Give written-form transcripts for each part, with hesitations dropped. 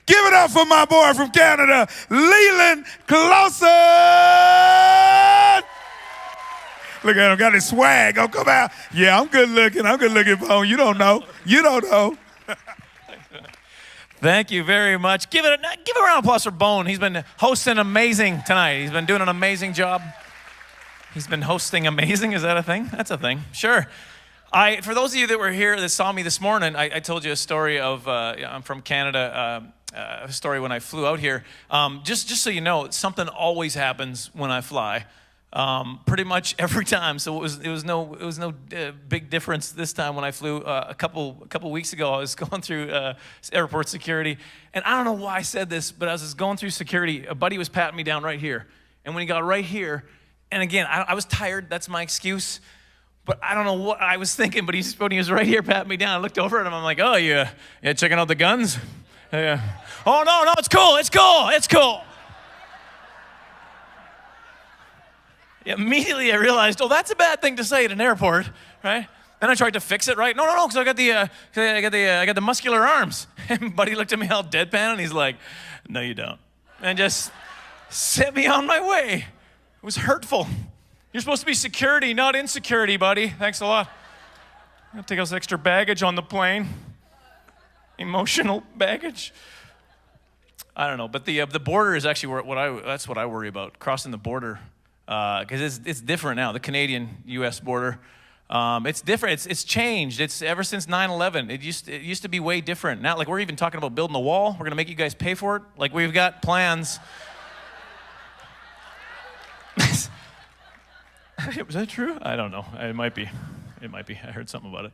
Give it up for my boy from Canada, Leland, Klassen. Look at him, got his swag. Oh, come out. Yeah, I'm good looking. I'm good looking, Bone. You don't know. You don't know. Thank you very much. Give a round of applause for Bone. He's been hosting amazing tonight. He's been doing an amazing job. He's been hosting amazing. Is that a thing? That's a thing. Sure. For those of you that were here that saw me this morning, I told you a story of, I'm from Canada, a story when I flew out here. Just so you know, something always happens when I fly. Pretty much every time. So it was no big difference this time when I flew a couple weeks ago. I was going through airport security, and I don't know why I said this, but as I was going through security, a buddy was patting me down right here, and when he got right here, and again I was tired. That's my excuse, but I don't know what I was thinking. But when he was right here patting me down, I looked over at him. I'm like, oh, yeah, checking out the guns? Yeah. Oh no, it's cool. Immediately I realized, oh, that's a bad thing to say at an airport, right? Then I tried to fix it, right? No, because I got the muscular arms. And buddy looked at me all deadpan, and he's like, no, you don't, and just sent me on my way. It was hurtful. You're supposed to be security, not insecurity, buddy. Thanks a lot. I'm gonna take us extra baggage on the plane, emotional baggage. I don't know, but the border is actually that's what I worry about, crossing the border. Because it's different now, the Canadian-U.S. border. It's different. It's changed. It's ever since 9/11. It used to be way different. Now, like, we're even talking about building a wall. We're going to make you guys pay for it. Like, we've got plans. Was that true? I don't know. It might be. I heard something about it.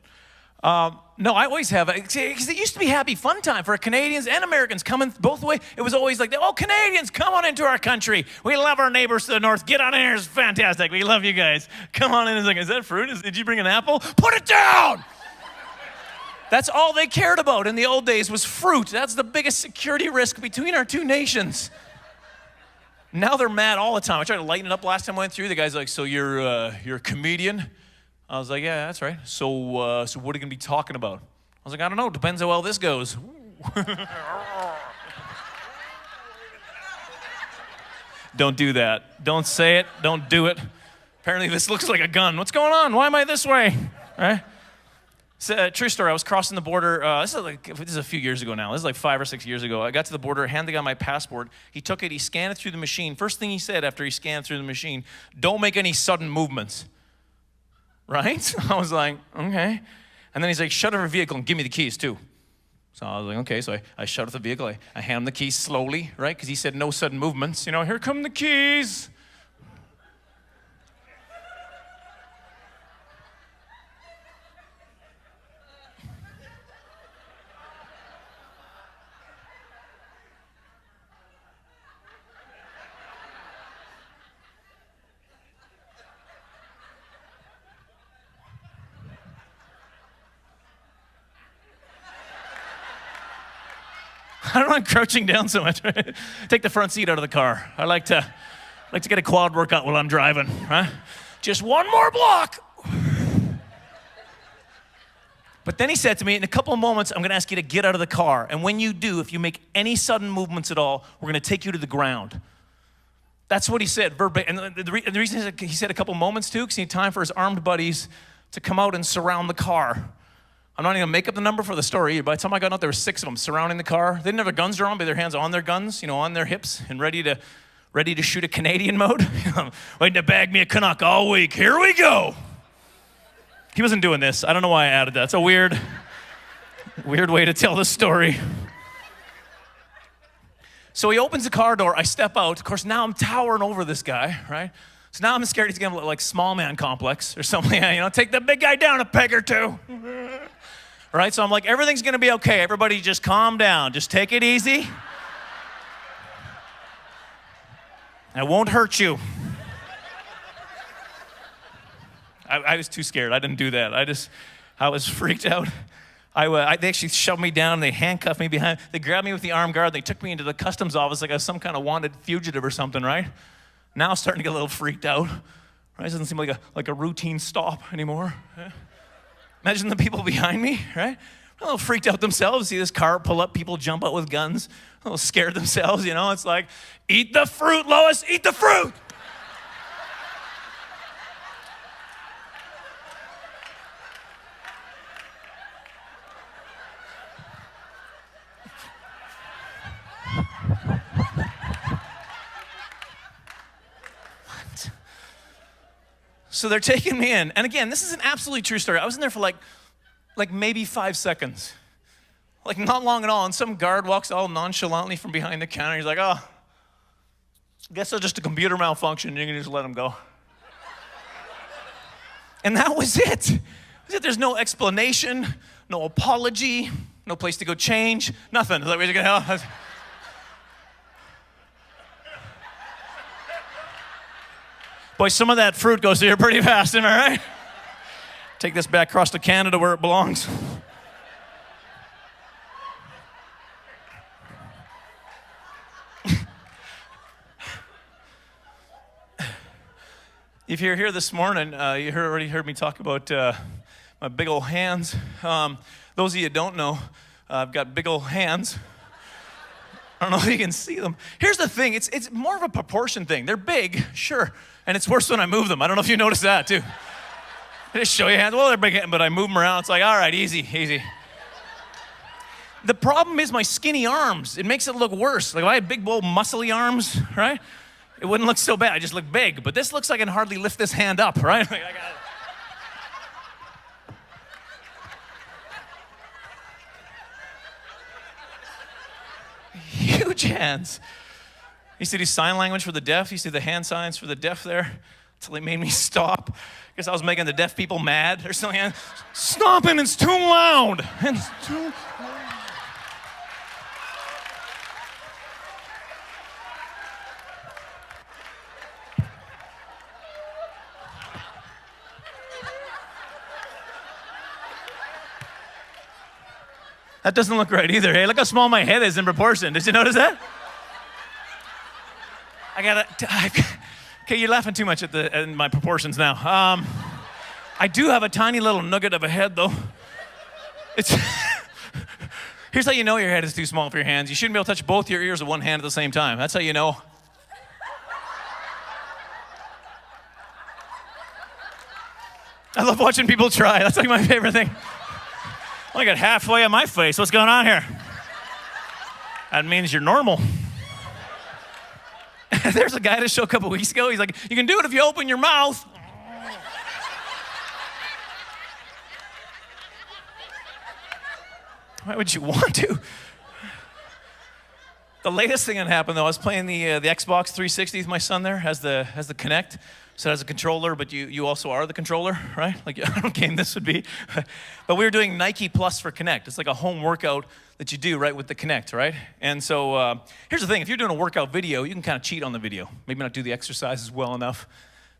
No, I always have. Because it used to be happy fun time for Canadians and Americans coming both ways. It was always like, oh, Canadians, come on into our country. We love our neighbors to the north. Get on in here. It's fantastic. We love you guys. Come on in. It's like, is that fruit? Did you bring an apple? Put it down. That's all they cared about in the old days was fruit. That's the biggest security risk between our two nations. Now they're mad all the time. I tried to lighten it up last time I went through. The guy's like, so you're a comedian? I was like, yeah, that's right. So what are you going to be talking about? I was like, I don't know. Depends how well this goes. Don't do that. Don't say it. Don't do it. Apparently this looks like a gun. What's going on? Why am I this way? Right? It's a true story. I was crossing the border. This is a few years ago now. This is like 5 or 6 years ago. I got to the border, handed the guy my passport. He took it. He scanned it through the machine. First thing he said after he scanned through the machine, don't make any sudden movements. Right? I was like, okay. And then he's like, shut off your vehicle and give me the keys too. So I was like, okay. So I shut off the vehicle. I hand him the keys slowly, right? Because he said no sudden movements. You know, here come the keys. I don't like crouching down so much. Take the front seat out of the car. I like to get a quad workout while I'm driving. Huh? Just one more block. But then he said to me, in a couple of moments, I'm going to ask you to get out of the car. And when you do, if you make any sudden movements at all, we're going to take you to the ground. That's what he said, verbatim. And the reason he said a couple moments too, because he had time for his armed buddies to come out and surround the car. I'm not even going to make up the number for the story. By the time I got out, there were 6 of them surrounding the car. They didn't have their guns drawn, but their hands on their guns, on their hips, and ready to shoot a Canadian mode. Waiting to bag me a Canuck all week. Here we go. He wasn't doing this. I don't know why I added that. It's a weird way to tell the story. So he opens the car door. I step out. Of course, now I'm towering over this guy, right? So now I'm scared he's going to look like small man complex or something. Take the big guy down a peg or two. Right? So I'm like, everything's going to be okay. Everybody just calm down. Just take it easy. I won't hurt you. I was too scared. I didn't do that. I was freaked out. They actually shoved me down. They handcuffed me behind. They grabbed me with the armed guard. They took me into the customs office like I was some kind of wanted fugitive or something, right? Now I'm starting to get a little freaked out. Right? It doesn't seem like a routine stop anymore. Imagine the people behind me, right? a little freaked out themselves. See this car pull up, people jump out with guns, a little scared themselves, you know. It's like, eat the fruit, Lois, eat the fruit. So they're taking me in. And again, this is an absolutely true story. I was in there for like maybe 5 seconds. Like not long at all. And some guard walks all nonchalantly from behind the counter. He's like, oh, guess it's just a computer malfunction. You can just let him go. And that was it. There's no explanation, no apology, no place to go change, nothing. It's like, we're just gonna, boy, some of that fruit goes here pretty fast, am I right? Take this back across to Canada where it belongs. If you're here this morning, you already heard me talk about my big old hands. Those of you who don't know, I've got big old hands. I don't know if you can see them. Here's the thing, it's more of a proportion thing. They're big, sure, and it's worse when I move them. I don't know if you noticed that too. I just show you hands, well, they're big, but I move them around. It's like, all right, easy, easy. The problem is my skinny arms. It makes it look worse. Like if I had big, bold, muscly arms, right? It wouldn't look so bad. I just look big. But this looks like I can hardly lift this hand up, right? Like I got it. Huge hands. You see the sign language for the deaf? You see the hand signs for the deaf there? Until they made me stop. Because I was making the deaf people mad. They're still like, stop it, it's too loud. It's too loud. That doesn't look right either. Hey, look how small my head is in proportion. Did you notice that? Okay, you're laughing too much at my proportions now. I do have a tiny little nugget of a head, though. Here's how you know your head is too small for your hands. You shouldn't be able to touch both your ears with one hand at the same time. That's how you know. I love watching people try. That's like my favorite thing. I got halfway on my face. What's going on here? That means you're normal. There's a guy at a show a couple weeks ago. He's like, you can do it if you open your mouth. Why would you want to? The latest thing that happened, though, I was playing the Xbox 360 with my son there, has the Kinect. So it has a controller, but you also are the controller, right? Like, I don't know what game this would be. But we were doing Nike Plus for Kinect. It's like a home workout that you do, right, with the Kinect, right? And so here's the thing. If you're doing a workout video, you can kind of cheat on the video. Maybe not do the exercises well enough.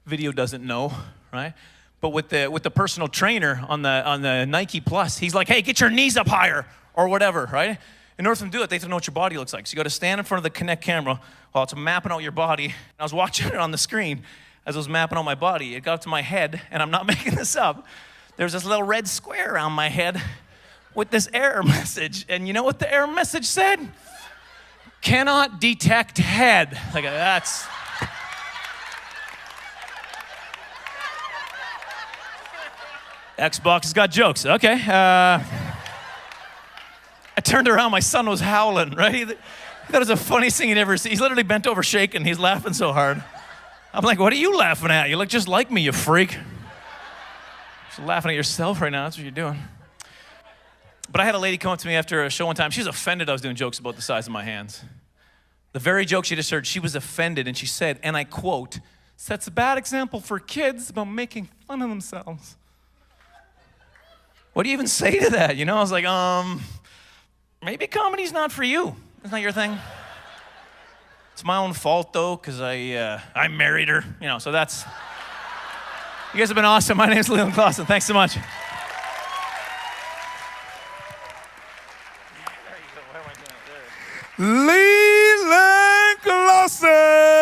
Video doesn't know, right? But with the personal trainer on the Nike Plus, he's like, hey, get your knees up higher or whatever, right? In order for them to do it, they have to know what your body looks like. So you got to stand in front of the Kinect camera while it's mapping out your body. And I was watching it on the screen. As I was mapping out my body, it got up to my head, and I'm not making this up. There's this little red square around my head with this error message. And you know what the error message said? Cannot detect head. Like, that's... Xbox has got jokes. Okay. I turned around, my son was howling, right? He thought it was the funniest thing he'd ever seen. He's literally bent over shaking. He's laughing so hard. I'm like, what are you laughing at? You look just like me, you freak. You're laughing at yourself right now. That's what you're doing. But I had a lady come up to me after a show one time. She was offended I was doing jokes about the size of my hands. The very joke she just heard, she was offended, and she said, and I quote, sets a bad example for kids about making fun of themselves. What do you even say to that? You know, I was like, maybe comedy's not for you. It's not your thing. It's my own fault, though, because I married her. You know, so that's... You guys have been awesome. My name's Leland Klassen. Thanks so much. Leland Klassen.